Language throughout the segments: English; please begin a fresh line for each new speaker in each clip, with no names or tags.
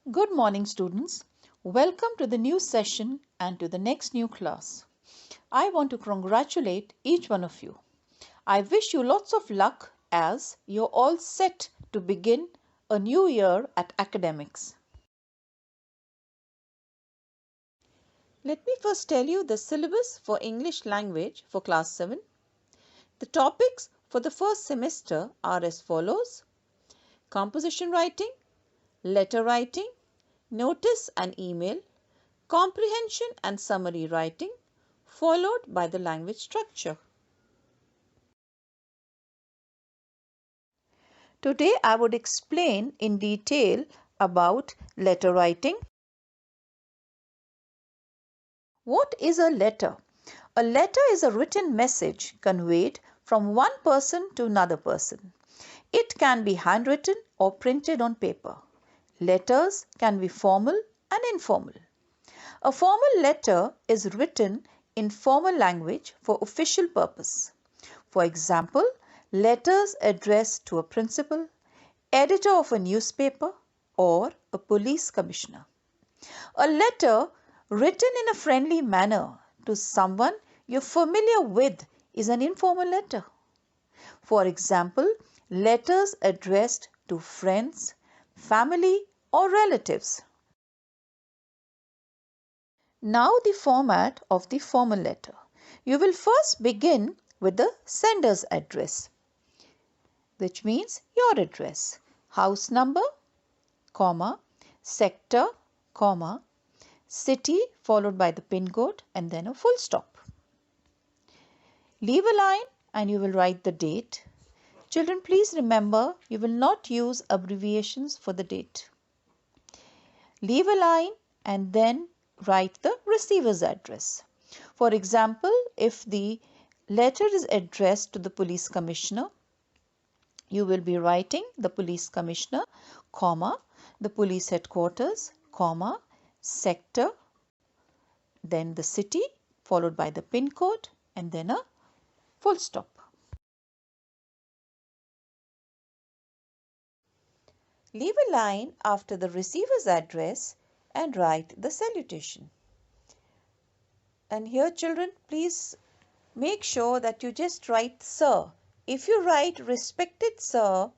Good morning, students. Welcome to the new session and to the next new class. I want to congratulate each one of you. I wish you lots of luck as you're all set to begin a new year at academics. Let me first tell you the syllabus for English language for class 7. The topics for the first semester are as follows: composition writing, letter writing, notice and email, comprehension and summary writing, followed by the language structure. Today I would explain in detail about letter writing. What is a letter? A letter is a written message conveyed from one person to another person. It can be handwritten or printed on paper. Letters can be formal and informal. A formal letter is written in formal language for official purpose. For example, letters addressed to a principal, editor of a newspaper, or a police commissioner. A letter written in a friendly manner to someone you're familiar with is an informal letter. For example, letters addressed to friends, family, or relatives. Now the format of the formal letter. You will first begin with the sender's address, which means your address, house number, comma, sector, comma, city followed by the pin code and then a full stop. Leave a line and you will write the date. Children, please remember you will not use abbreviations for the date. Leave a line and then write the receiver's address. For example, if the letter is addressed to the police commissioner, you will be writing the police commissioner, comma, the police headquarters, comma, sector, then the city followed by the pin code and then a full stop. Leave a line after the receiver's address and write the salutation. And here, children, please make sure that you just write sir. If you write respected sir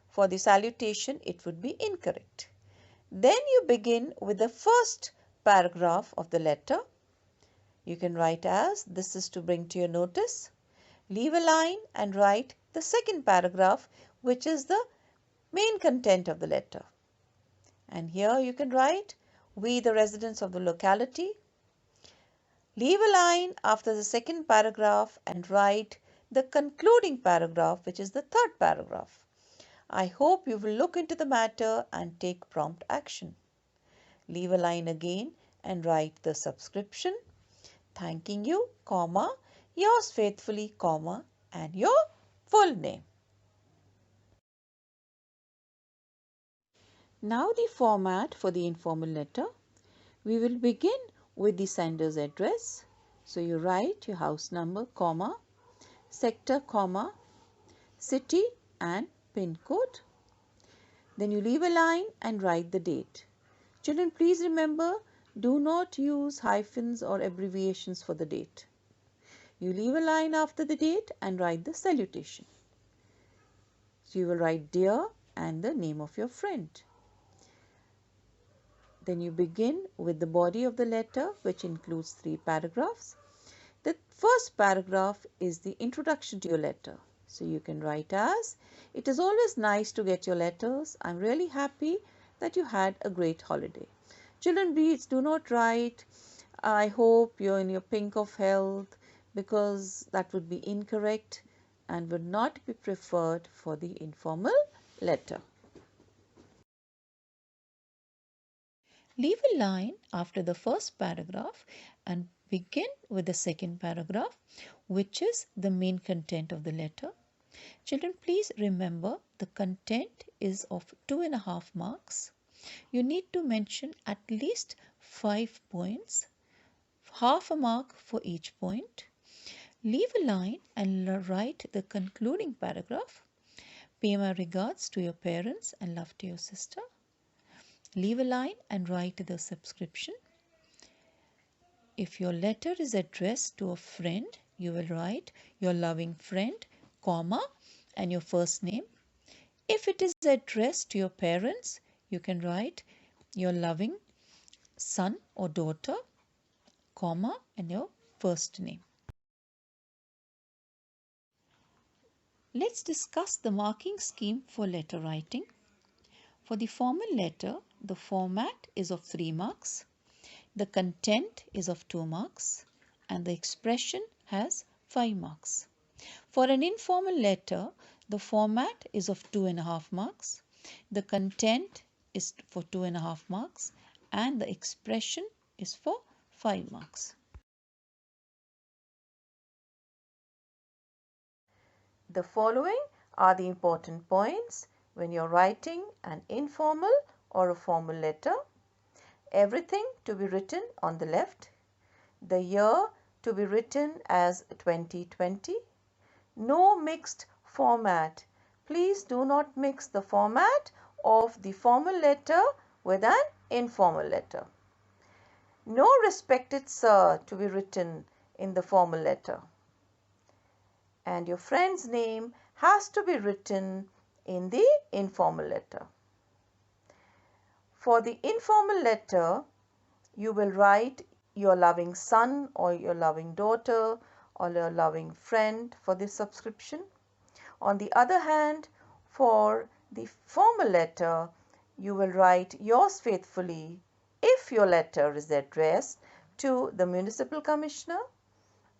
for the salutation, it would be incorrect. Then you begin with the first paragraph of the letter. You can write as this is to bring to your notice. Leave a line and write the second paragraph, which is the main content of the letter. And here you can write we the residents of the locality. Leave a line after the second paragraph and write the concluding paragraph, which is the third paragraph. I hope you will look into the matter and take prompt action. Leave a line again and write the subscription, thanking you, comma, yours faithfully, comma, and your full name. Now the format for the informal letter. We will begin with the sender's address. So you write your house number, comma, sector, comma, city and pin code. Then you leave a line and write the date. Children, please remember, do not use hyphens or abbreviations for the date. You leave a line after the date and write the salutation. So you will write dear and the name of your friend. Then you begin with the body of the letter, which includes 3 paragraphs. The first paragraph is the introduction to your letter. So you can write as, it is always nice to get your letters. I'm really happy that you had a great holiday. Children, please do not write, I hope you're in your pink of health, because that would be incorrect and would not be preferred for the informal letter. Leave a line after the first paragraph and begin with the second paragraph, which is the main content of the letter. Children, please remember the content is of 2.5 marks. You need to mention at least 5 points, half a mark for each point. Leave a line and write the concluding paragraph. Pay my regards to your parents and love to your sister. Leave a line and write the subscription. If your letter is addressed to a friend, you will write your loving friend, comma, and your first name. If it is addressed to your parents, you can write your loving son or daughter, comma, and your first name. Let's discuss the marking scheme for letter writing. For the formal letter, the format is of 3 marks, the content is of 2 marks, and the expression has 5 marks. For an informal letter, the format is of 2.5 marks, the content is for 2.5 marks, and the expression is for 5 marks. The following are the important points when you're writing an informal or a formal letter. Everything to be written on the left. The year to be written as 2020. No mixed format. Please do not mix the format of the formal letter with an informal letter. No respected sir to be written in the formal letter. And your friend's name has to be written in the informal letter. For the informal letter, you will write your loving son or your loving daughter or your loving friend for this subscription. On the other hand, for the formal letter, you will write yours faithfully if your letter is addressed to the municipal commissioner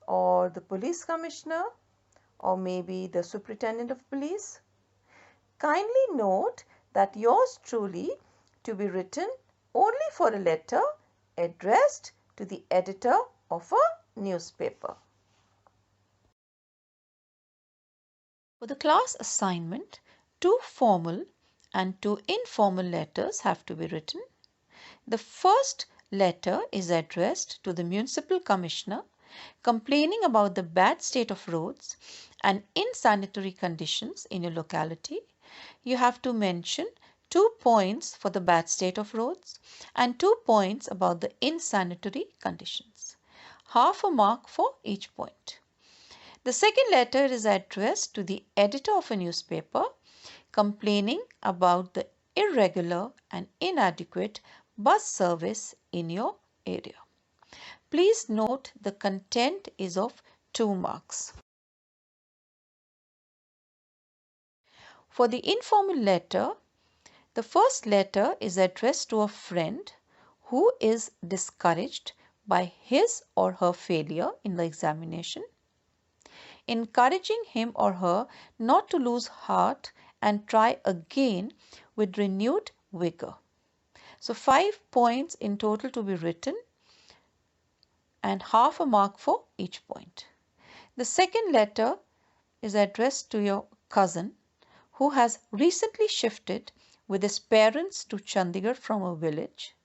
or the police commissioner or maybe the superintendent of police. Kindly note that yours truly to be written only for a letter addressed to the editor of a newspaper. For the class assignment, 2 formal and 2 informal letters have to be written. The first letter is addressed to the municipal commissioner complaining about the bad state of roads and insanitary conditions in your locality. You have to mention 2 points for the bad state of roads and 2 points about the insanitary conditions. Half a mark for each point. The second letter is addressed to the editor of a newspaper complaining about the irregular and inadequate bus service in your area. Please note the content is of 2 marks. For the informal letter, the first letter is addressed to a friend who is discouraged by his or her failure in the examination, encouraging him or her not to lose heart and try again with renewed vigor. So 5 points in total to be written and half a mark for each point. The second letter is addressed to your cousin who has recently shifted with his parents to Chandigarh from a village,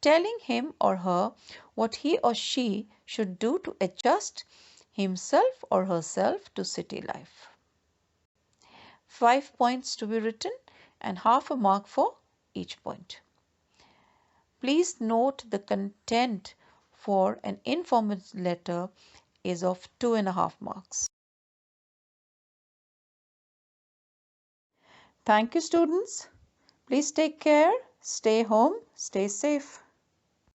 telling him or her what he or she should do to adjust himself or herself to city life. 5 points to be written and half a mark for each point. Please note the content for an informal letter is of 2.5 marks. Thank you, students. Please take care, stay home, stay safe.